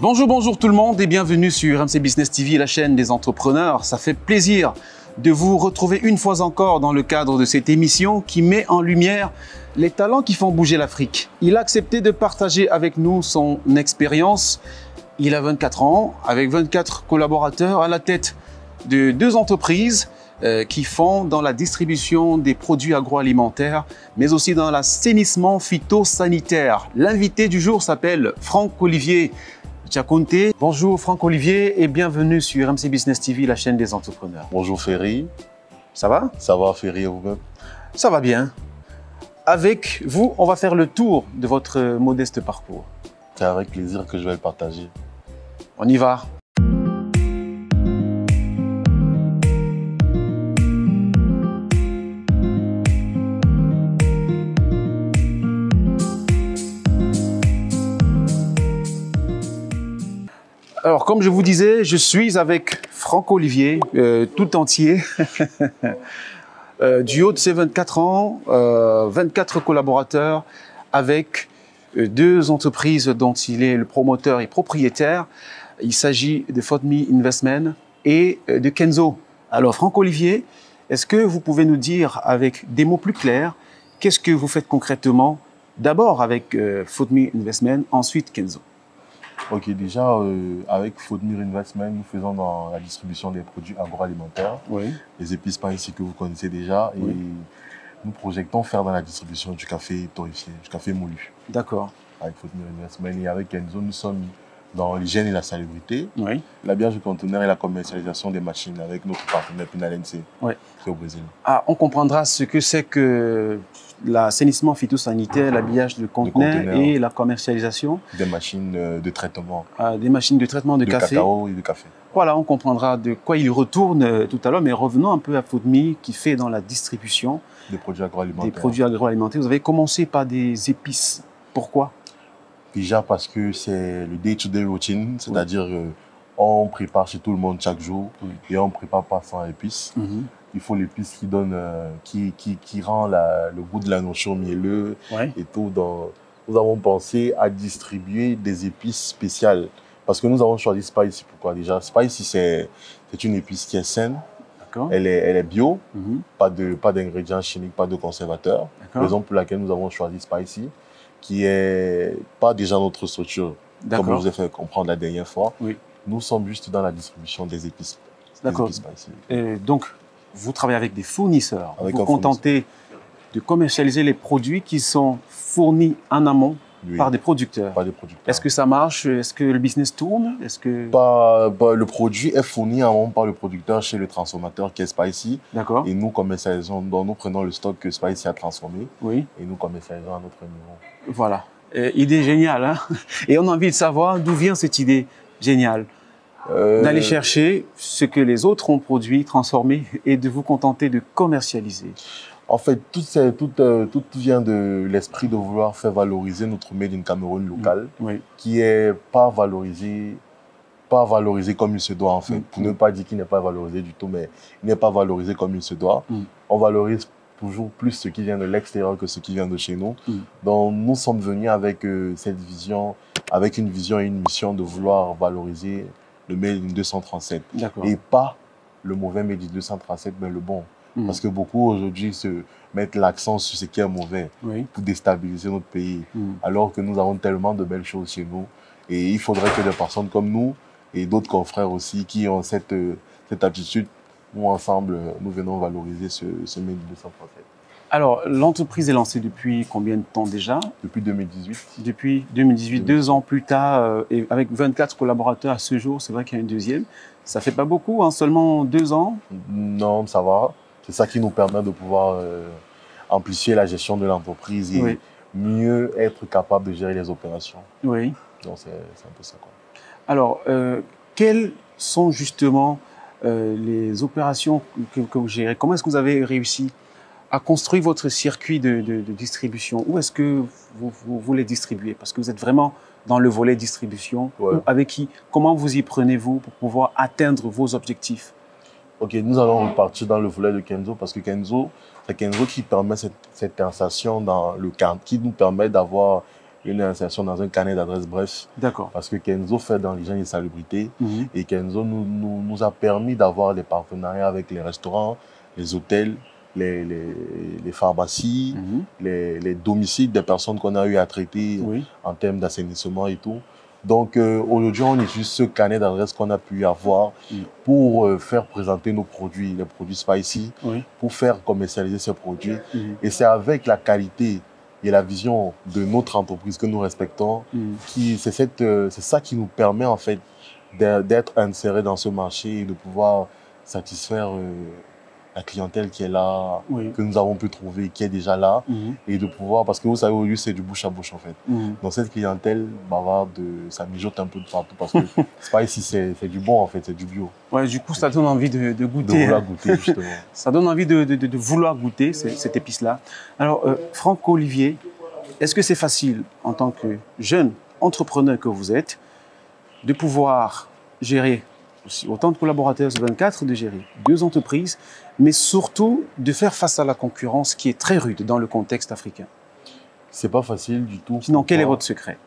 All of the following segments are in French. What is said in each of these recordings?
Bonjour, bonjour tout le monde et bienvenue sur RMC Business TV, la chaîne des entrepreneurs. Ça fait plaisir de vous retrouver une fois encore dans le cadre de cette émission qui met en lumière les talents qui font bouger l'Afrique. Il a accepté de partager avec nous son expérience. Il a 24 ans, avec 24 collaborateurs à la tête de 2 entreprises qui font dans la distribution des produits agroalimentaires, mais aussi dans l'assainissement phytosanitaire. L'invité du jour s'appelle Franck-Olivier Diakonté. Bonjour Franck-Olivier et bienvenue sur RMC Business TV, la chaîne des entrepreneurs. Bonjour Ferry. Ça va? Ça va Ferry et vous-même? Ça va bien. Avec vous, on va faire le tour de votre modeste parcours. C'est avec plaisir que je vais le partager. On y va. Alors, comme je vous disais, je suis avec Franck-Olivier, tout entier, du haut de ses 24 ans, 24 collaborateurs, avec 2 entreprises dont il est le promoteur et propriétaire. Il s'agit de FODME Investment et de Kenzo. Alors, Franck-Olivier, est-ce que vous pouvez nous dire, avec des mots plus clairs, qu'est-ce que vous faites concrètement, d'abord avec FODME Investment, ensuite Kenzo? Ok, déjà, avec FODME Investment, nous faisons dans la distribution des produits agroalimentaires, Oui. les épices pain ici que vous connaissez déjà, et nous projetons faire dans la distribution du café torréfié, du café moulu. D'accord. Avec FODME Investment et avec Kenzo, nous sommes dans l'hygiène et la salubrité, l'habillage du conteneur et la commercialisation des machines avec notre partenaire Pinal NC, qui est au Brésil. Ah, on comprendra ce que c'est que l'assainissement phytosanitaire, l'habillage de conteneurs et la commercialisation des machines de traitement. Des machines de traitement de café. Cacao et de café. Voilà, on comprendra de quoi il retourne tout à l'heure, mais revenons un peu à FODME qui fait dans la distribution des produits agroalimentaires. Des produits agroalimentaires. Vous avez commencé par des épices. Pourquoi? Déjà parce que c'est le day-to-day routine, c'est-à-dire on prépare chez tout le monde chaque jour et on ne prépare pas sans épices. Il faut l'épice qui donne, qui rend le goût de la nourriture mielleux et tout. Nous avons pensé à distribuer des épices spéciales parce que nous avons choisi Spicy. Pourquoi déjà? Spicy, c'est une épice qui est saine. Elle est bio, pas d'ingrédients chimiques, pas de conservateurs. Raison pour laquelle nous avons choisi Spicy, qui est pas déjà notre structure, comme je vous ai fait comprendre la dernière fois. Nous sommes juste dans la distribution des épices. D'accord. Donc, vous travaillez avec des fournisseurs. Vous vous contentez de commercialiser les produits qui sont fournis en amont par des producteurs. Est-ce que ça marche? Est-ce que le business tourne? Le produit est fourni en amont par le producteur chez le transformateur qui est Spicy. D'accord. Et nous commercialisons, donc nous prenons le stock que Spicy a transformé et nous commercialisons à notre niveau. Voilà. Idée géniale, hein? Et on a envie de savoir d'où vient cette idée géniale. D'aller chercher ce que les autres ont produit, transformé, et de vous contenter de commercialiser. En fait, tout vient de l'esprit de vouloir faire valoriser notre Made in Cameroun local, qui n'est pas valorisé comme il se doit, en fait. Pour ne pas dire qu'il n'est pas valorisé du tout, mais il n'est pas valorisé comme il se doit. On valorise toujours plus ce qui vient de l'extérieur que ce qui vient de chez nous. Donc, nous sommes venus avec cette vision, avec une vision et une mission de vouloir valoriser le Made in 237. Et pas le mauvais Made in 237, mais le bon. Parce que beaucoup aujourd'hui se mettent l'accent sur ce qui est mauvais pour déstabiliser notre pays. Alors que nous avons tellement de belles choses chez nous. Et il faudrait que des personnes comme nous et d'autres confrères aussi qui ont cette aptitude, nous ensemble, nous venons valoriser ce Made in 237. Alors, l'entreprise est lancée depuis combien de temps déjà? Depuis 2018. Depuis 2018, 2 ans plus tard, et avec 24 collaborateurs à ce jour, c'est vrai qu'il y a une deuxième. Ça fait pas beaucoup, hein, seulement 2 ans? Non, ça va. C'est ça qui nous permet de pouvoir amplifier la gestion de l'entreprise et mieux être capable de gérer les opérations. Oui. Donc, c'est un peu ça, quoi. Alors, quelles sont justement les opérations que vous gérez? Comment est-ce que vous avez réussi à construire votre circuit de distribution? Où est-ce que vous les distribuez? Parce que vous êtes vraiment dans le volet distribution. Avec qui? Comment vous y prenez-vous pour pouvoir atteindre vos objectifs? Ok, nous allons repartir dans le volet de Kenzo parce que Kenzo, c'est Kenzo qui permet cette insertion dans le cadre, qui nous permet d'avoir une insertion dans un carnet d'adresses, bref. D'accord. Parce que Kenzo fait dans l'hygiène et salubrité. Et Kenzo nous a permis d'avoir des partenariats avec les restaurants, les hôtels, les pharmacies, les domiciles des personnes qu'on a eu à traiter en termes d'assainissement et tout. Donc aujourd'hui, on utilise ce carnet d'adresses qu'on a pu avoir pour faire présenter nos produits, les produits Spicy, pour faire commercialiser ces produits. Et c'est avec la qualité et la vision de notre entreprise que nous respectons, c'est ça qui nous permet en fait d'être insérés dans ce marché et de pouvoir satisfaire la clientèle qui est là, que nous avons pu trouver, qui est déjà là, et de pouvoir, parce que vous savez, aujourd'hui, c'est du bouche à bouche en fait. Donc cette clientèle bavarde, ça mijote un peu de partout, parce que c'est pas ici, c'est du bon en fait, c'est du bio. Ouais, du coup, ça donne envie de goûter. De vouloir goûter, justement. Ça donne envie de vouloir goûter cette épice-là. Alors, Franck-Olivier, est-ce que c'est facile, en tant que jeune entrepreneur que vous êtes, de pouvoir gérer aussi autant de collaborateurs sur 24, de gérer 2 entreprises, mais surtout de faire face à la concurrence qui est très rude dans le contexte africain? C'est pas facile du tout. Sinon, quel est votre secret?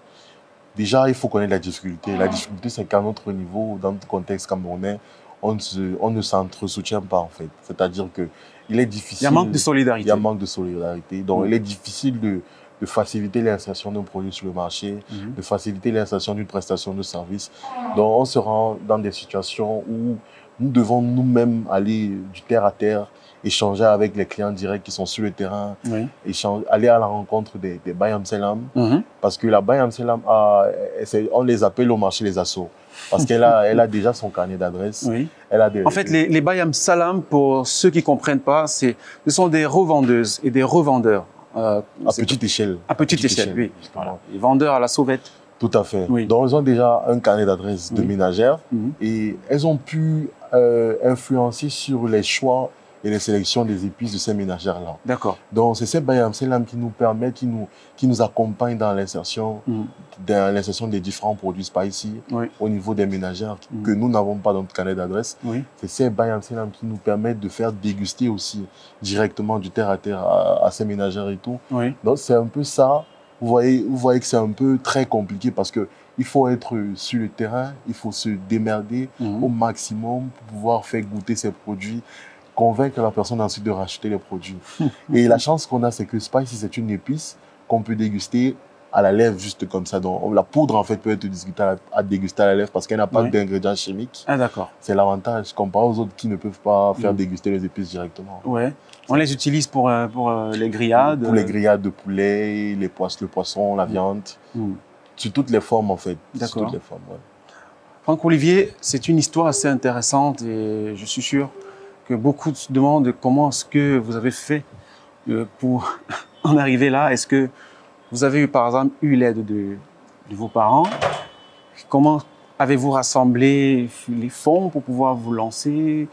Déjà, il faut connaître la difficulté. La difficulté, c'est qu'à notre niveau, dans notre contexte camerounais, on ne s'entre-soutient pas en fait. C'est-à-dire qu'il est difficile... Il y a manque de solidarité. Il y a manque de solidarité. Donc, il est difficile de faciliter l'insertion d'un produit sur le marché, de faciliter l'insertion d'une prestation de service. Donc, on se rend dans des situations où nous devons nous-mêmes aller du terre à terre, échanger avec les clients directs qui sont sur le terrain, aller à la rencontre des Bayam Selam, parce que la Bayam Selam, on les appelle au marché les assos, parce qu'elle a déjà son carnet d'adresses. En fait, les Bayam Salam, pour ceux qui ne comprennent pas, ce sont des revendeuses et des revendeurs. À petite échelle. À petite échelle, oui. Voilà. Les vendeurs à la sauvette. Tout à fait. Donc, ils ont déjà un carnet d'adresses de ménagères et elles ont pu influencer sur les choix et les sélections des épices de ces ménagères-là. D'accord. Donc, c'est ces Bayam Selam qui nous permettent, qui nous accompagnent dans l'insertion des différents produits Spicy au niveau des ménagères que nous n'avons pas dans notre carnet d'adresse. C'est ces Bayam Selam qui nous permettent de faire déguster aussi directement du terre à terre à ces ménagères et tout. Donc, c'est un peu ça. Vous voyez que c'est un peu très compliqué parce que il faut être sur le terrain, il faut se démerder au maximum pour pouvoir faire goûter ces produits, convaincre la personne ensuite de racheter les produits. Et la chance qu'on a, c'est que Spicy, c'est une épice qu'on peut déguster à la lèvre, juste comme ça. Donc, la poudre, en fait, peut être déguster à la lèvre parce qu'elle n'a pas d'ingrédients chimiques. Ah, d'accord. C'est l'avantage, comparé aux autres qui ne peuvent pas faire déguster les épices directement. On les utilise pour les grillades. Pour les grillades de poulet, le poisson, la viande. Sur toutes les formes, en fait. D'accord. Sur toutes les formes, Franck-Olivier, c'est une histoire assez intéressante et je suis sûr que beaucoup se demandent comment est-ce que vous avez fait pour en arriver là. Est-ce que vous avez par exemple eu l'aide de vos parents? Comment avez-vous rassemblé les fonds pour pouvoir vous lancer?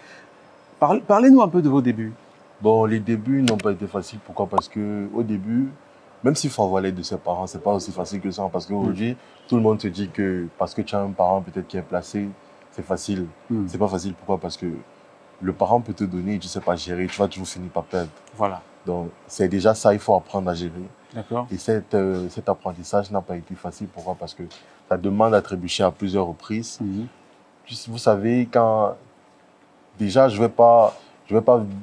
Parlez-nous un peu de vos débuts. Bon, les débuts n'ont pas été faciles. Pourquoi? Parce qu'au début, même s'il faut avoir l'aide de ses parents, c'est pas aussi facile que ça. Parce qu'aujourd'hui, tout le monde se dit que parce que tu as un parent peut-être qui est placé, c'est facile. C'est pas facile. Pourquoi? Parce que le parent peut te donner et tu sais pas gérer. Tu vas toujours finir par perdre. Voilà. Donc, c'est déjà ça, il faut apprendre à gérer. D'accord. Et cet apprentissage n'a pas été facile. Pourquoi? Parce que ça demande à trébucher à plusieurs reprises. Vous savez, déjà, je vais pas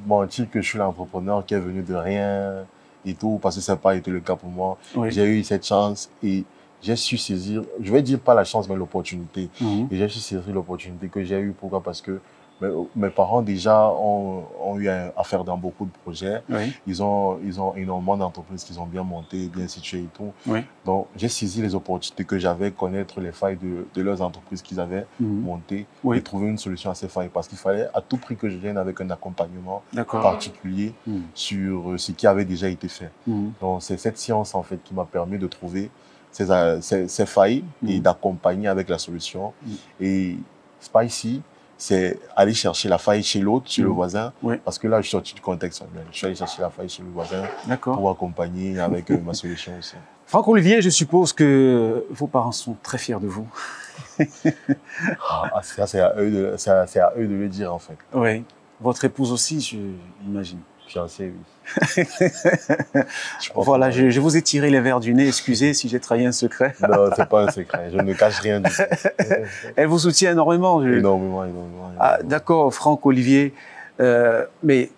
mentir que je suis l'entrepreneur qui est venu de rien et tout, parce que ça n'a pas été le cas pour moi. J'ai eu cette chance et j'ai su saisir, je vais dire pas la chance, mais l'opportunité. Et j'ai su saisir l'opportunité que j'ai eue. Pourquoi? Parce que mes parents déjà ont eu à faire dans beaucoup de projets. Ils ont énormément d'entreprises qu'ils ont bien montées, bien situées et tout. Donc, j'ai saisi les opportunités que j'avais, connaître les failles de leurs entreprises qu'ils avaient montées et trouver une solution à ces failles. Parce qu'il fallait à tout prix que je vienne avec un accompagnement particulier sur ce qui avait déjà été fait. Donc, c'est cette science en fait qui m'a permis de trouver ces failles et d'accompagner avec la solution. Et Spicy, c'est aller chercher la faille chez l'autre, chez le voisin. Parce que là, je suis sorti du contexte. Je suis allé chercher la faille chez le voisin pour accompagner avec ma solution aussi. Franck-Olivier, je suppose que vos parents sont très fiers de vous. Ça, c'est à eux de le dire, en fait. Oui. Votre épouse aussi, j'imagine. Fiancé, oui. Voilà, je vous ai tiré les verres du nez. Excusez si j'ai trahi un secret. Non, c'est pas un secret. Je ne cache rien du tout. Elle vous soutient énormément. Énormément. Ah, d'accord, Franck Olivier. Mais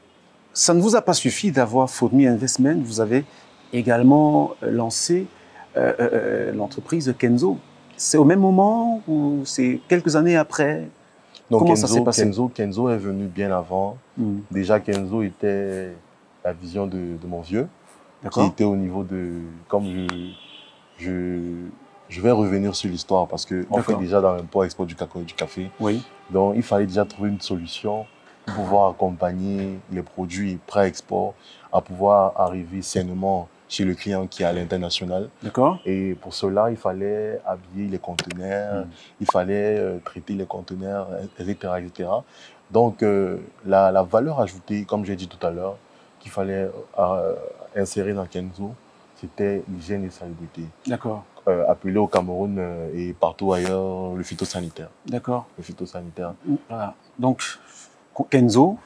ça ne vous a pas suffi d'avoir For Me Investment. Vous avez également lancé l'entreprise Kenzo. C'est au même moment ou c'est quelques années après? Donc, comment ça s'est passé? Kenzo est venu bien avant. Déjà, Kenzo était la vision de mon vieux, qui était au niveau de... Comme je vais revenir sur l'histoire parce qu'on fait déjà dans l'import-export du cacao et du café. Oui. Donc, il fallait déjà trouver une solution pour pouvoir accompagner les produits pré-export à pouvoir arriver sainement chez le client qui est à l'international. D'accord. Et pour cela, il fallait habiller les conteneurs, il fallait traiter les conteneurs, etc., etc. Donc, la valeur ajoutée, comme j'ai dit tout à l'heure, qu'il fallait insérer dans Kenzo, c'était l'hygiène et salubrité. D'accord. Appelé au Cameroun et partout ailleurs, le phytosanitaire. D'accord. Le phytosanitaire. Voilà. Donc, Kenzo,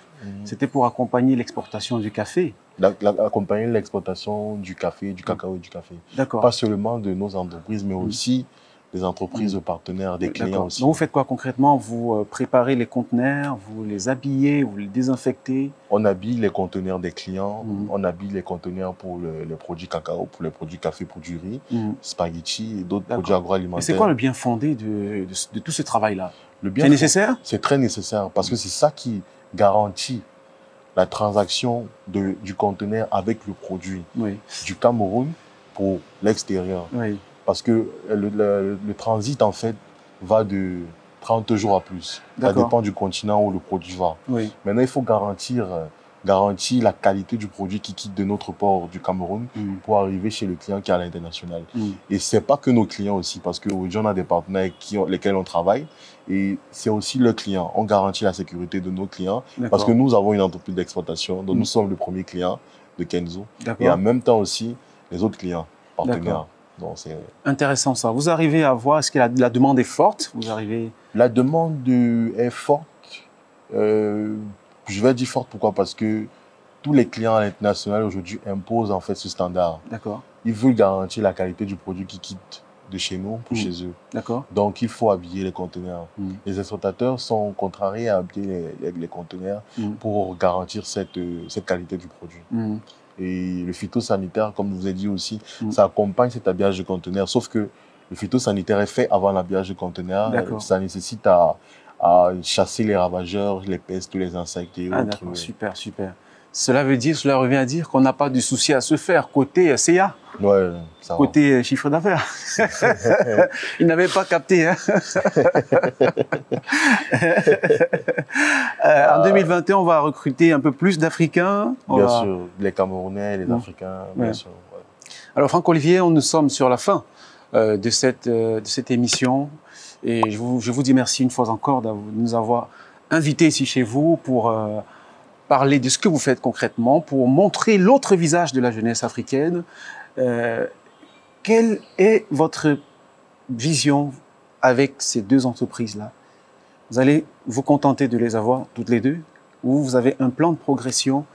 c'était pour accompagner l'exportation du café. Accompagner l'exportation du café, du cacao et du café. D'accord. Pas seulement de nos entreprises, mais aussi des entreprises partenaires, des clients aussi. Donc vous faites quoi concrètement? Vous préparez les conteneurs, vous les habillez, vous les désinfectez? On habille les conteneurs des clients, on habille les conteneurs pour les produits cacao, pour les produits café, pour du riz, spaghetti et d'autres produits agroalimentaires. Et c'est quoi le bien fondé de tout ce travail-là? C'est nécessaire? C'est très nécessaire parce que c'est ça qui garantit la transaction du conteneur avec le produit du Cameroun pour l'extérieur. Oui. Parce que le transit, en fait, va de 30 jours à plus. Ça dépend du continent où le produit va. Oui. Maintenant, il faut garantir la qualité du produit qui quitte de notre port du Cameroun pour arriver chez le client qui est à l'international. Et ce n'est pas que nos clients aussi, parce qu'aujourd'hui, on a des partenaires avec lesquels on travaille. Et c'est aussi leurs clients. On garantit la sécurité de nos clients parce que nous avons une entreprise d'exploitation. Donc, nous sommes le premier client de Kenzo. Et en même temps aussi, les autres clients partenaires. Donc, intéressant ça. Vous arrivez à voir, est-ce que la demande est forte? Vous arrivez... La demande est forte. Je vais dire forte, pourquoi? Parce que tous les clients à l'international aujourd'hui imposent en fait ce standard. D'accord. Ils veulent garantir la qualité du produit qui quitte de chez nous pour chez eux. D'accord. Donc, il faut habiller les conteneurs. Les exploitateurs sont contrariés à habiller les conteneurs pour garantir cette qualité du produit. Et le phytosanitaire, comme je vous ai dit aussi, ça accompagne cet habillage de conteneurs. Sauf que le phytosanitaire est fait avant l'habillage de conteneurs. Ça nécessite à chasser les ravageurs, les pestes, tous les insectes et autres. D'accord, super, super. Cela revient à dire qu'on n'a pas de souci à se faire côté CA. Ouais, ça côté chiffre d'affaires. Ils n'avaient pas capté. Hein. En 2021, on va recruter un peu plus d'Africains. Bien sûr, les Camerounais, les Africains, bien sûr. Ouais. Alors, Franck Olivier, nous sommes sur la fin de cette émission. Et je vous dis merci une fois encore de nous avoir invités ici chez vous pour parler de ce que vous faites concrètement, pour montrer l'autre visage de la jeunesse africaine. Quelle est votre vision avec ces deux entreprises-là? Vous allez vous contenter de les avoir toutes les deux ou vous avez un plan de progression,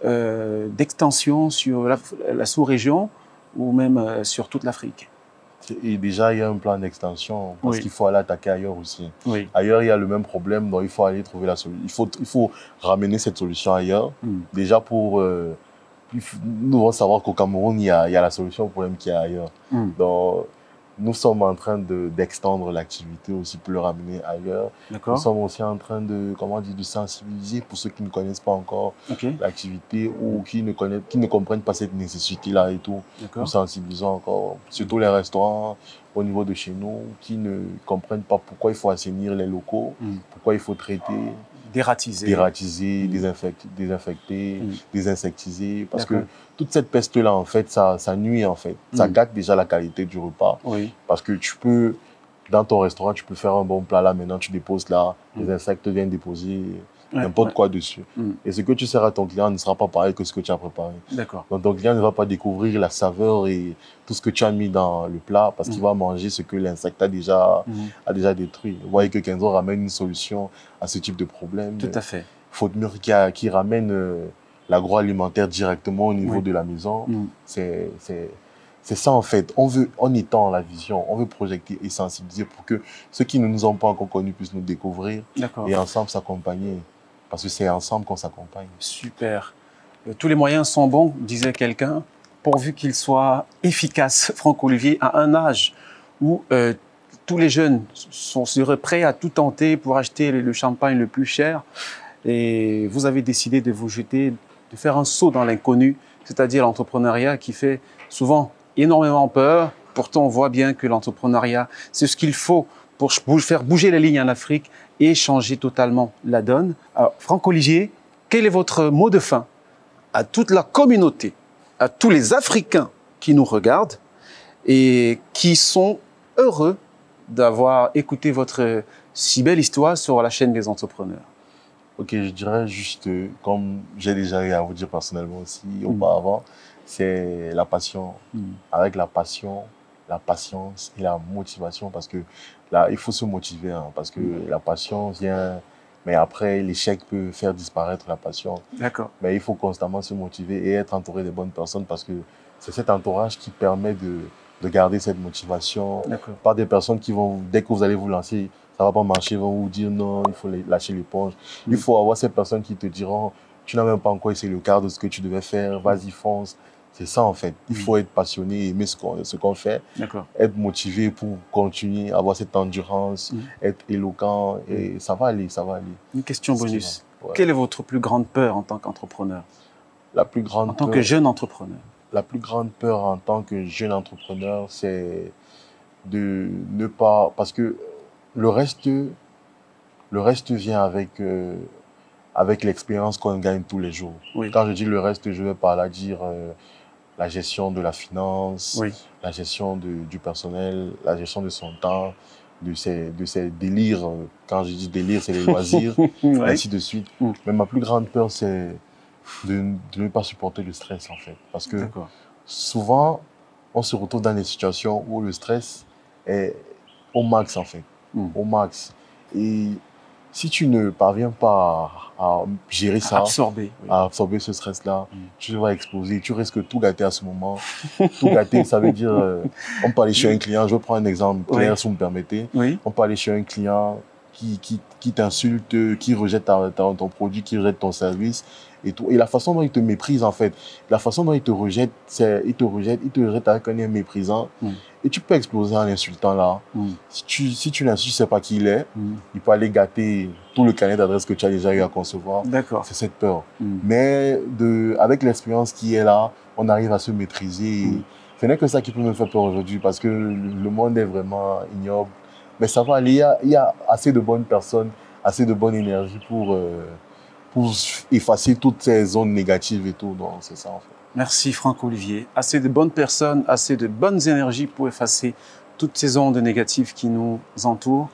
d'extension sur la sous-région ou même sur toute l'Afrique? Et déjà, il y a un plan d'extension parce qu'il faut aller attaquer ailleurs aussi. Oui. Ailleurs, il y a le même problème, donc il faut aller trouver la solution. Il faut ramener cette solution ailleurs. Déjà pour... nous devons savoir qu'au Cameroun, il y a la solution au problème qu'il y a ailleurs. Donc, nous sommes en train d'extendre l'activité aussi pour le ramener ailleurs. Nous sommes aussi en train de sensibiliser pour ceux qui ne connaissent pas encore l'activité ou qui ne comprennent pas cette nécessité-là et tout. Nous sensibilisons encore, surtout les restaurants au niveau de chez nous, qui ne comprennent pas pourquoi il faut assainir les locaux, pourquoi il faut traiter, dératiser, désinfecter, désinsectiser. Parce que toute cette peste-là, en fait, ça nuit, en fait. Ça gâte déjà la qualité du repas. Parce que tu peux, dans ton restaurant, tu peux faire un bon plat là, maintenant tu déposes là, les insectes viennent déposer n'importe quoi dessus. Et ce que tu sers à ton client ne sera pas pareil que ce que tu as préparé. Donc ton client ne va pas découvrir la saveur et tout ce que tu as mis dans le plat parce qu'il va manger ce que l'insecte a déjà détruit. Vous voyez que Kenzo ramène une solution à ce type de problème. Tout à fait. Faute Mûre qui ramène l'agroalimentaire directement au niveau de la maison. C'est ça en fait. On étend la vision, on veut projeter et sensibiliser pour que ceux qui ne nous ont pas encore connus puissent nous découvrir et ensemble s'accompagner. Parce que c'est ensemble qu'on s'accompagne. Super. Tous les moyens sont bons, disait quelqu'un, pourvu qu'ils soient efficaces. Franck Olivier, à un âge où tous les jeunes seraient prêts à tout tenter pour acheter le champagne le plus cher, et vous avez décidé de vous jeter, de faire un saut dans l'inconnu, c'est-à-dire l'entrepreneuriat qui fait souvent énormément peur. Pourtant, on voit bien que l'entrepreneuriat, c'est ce qu'il faut pour faire bouger les lignes en Afrique et changer totalement la donne. Alors, Franck Olivier, quel est votre mot de fin à toute la communauté, à tous les Africains qui nous regardent et qui sont heureux d'avoir écouté votre si belle histoire sur la chaîne des entrepreneurs? Ok, je dirais juste, comme j'ai déjà eu à vous dire personnellement aussi auparavant, c'est la passion. Avec la passion, la patience et la motivation, parce que là, il faut se motiver, hein, parce que la passion vient, mais après, l'échec peut faire disparaître la passion. D'accord. Mais il faut constamment se motiver et être entouré des bonnes personnes, parce que c'est cet entourage qui permet de garder cette motivation. Pas des personnes qui vont, dès que vous allez vous lancer, ça ne va pas marcher, vont vous dire non, il faut lâcher l'éponge. Il faut avoir ces personnes qui te diront, tu n'as même pas encore essayé le quart de ce que tu devais faire, vas-y, fonce. C'est ça en fait. Il faut être passionné, aimer ce qu'on fait, être motivé pour continuer, avoir cette endurance, être éloquent, et ça va aller, ça va aller. Une question bonus. Quelle est votre plus grande peur en tant qu'entrepreneur? La plus grande en tant que jeune entrepreneur? La plus grande peur en tant que jeune entrepreneur, c'est de ne pas... Parce que le reste vient avec l'expérience qu'on gagne tous les jours. Quand je dis le reste, je vais par là dire la gestion de la finance, la gestion du personnel, la gestion de son temps, de ses délires. Quand je dis délire, c'est les loisirs, ainsi de suite. Mais ma plus grande peur, c'est de ne pas supporter le stress, en fait. Parce que souvent, on se retrouve dans des situations où le stress est au max, en fait. Au max. Et si tu ne parviens pas à gérer ça, à absorber ce stress-là, tu vas exploser. Tu risques de tout gâter à ce moment. Tout gâter, ça veut dire, on peut aller chez un client, je vais prendre un exemple clair, si vous me permettez. On peut aller chez un client qui t'insulte, qui rejette ton produit, qui rejette ton service et tout. Et la façon dont il te méprise, en fait, la façon dont il te rejette, il te rejette avec un air méprisant. Et tu peux exploser en insultant là. Si tu n'insultes, tu ne sais pas qui il est, il peut aller gâter tout le carnet d'adresse que tu as déjà eu à concevoir. C'est cette peur. Mais avec l'expérience qui est là, on arrive à se maîtriser. Ce n'est que ça qui peut me faire peur aujourd'hui, parce que le monde est vraiment ignoble. Mais ça va aller, il y a assez de bonnes personnes, assez de bonne énergie pour effacer toutes ces zones négatives et tout. Donc c'est ça en fait. Merci Franck Olivier. Assez de bonnes personnes, assez de bonnes énergies pour effacer toutes ces ondes négatives qui nous entourent.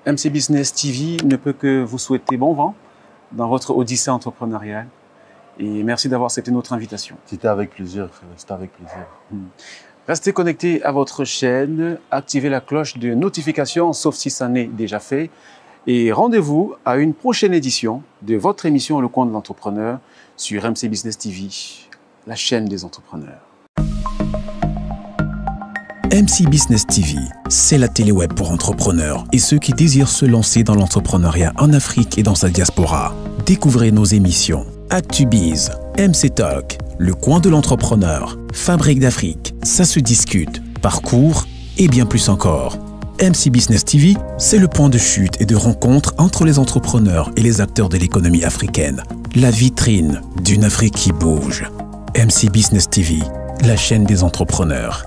MC Business TV ne peut que vous souhaiter bon vent dans votre odyssée entrepreneuriale. Et merci d'avoir accepté notre invitation. C'était avec plaisir, frère. C'était avec plaisir. Restez connectés à votre chaîne, activez la cloche de notification, sauf si ça n'est déjà fait. Et rendez-vous à une prochaine édition de votre émission Le Coin de l'Entrepreneur sur MC Business TV, la chaîne des entrepreneurs. MC Business TV, c'est la télé-web pour entrepreneurs et ceux qui désirent se lancer dans l'entrepreneuriat en Afrique et dans sa diaspora. Découvrez nos émissions ActuBiz, MC Talk, Le Coin de l'Entrepreneur, Fabrique d'Afrique, Ça se discute, Parcours et bien plus encore. MC Business TV, c'est le point de chute et de rencontre entre les entrepreneurs et les acteurs de l'économie africaine. La vitrine d'une Afrique qui bouge. MC Business TV, la chaîne des entrepreneurs.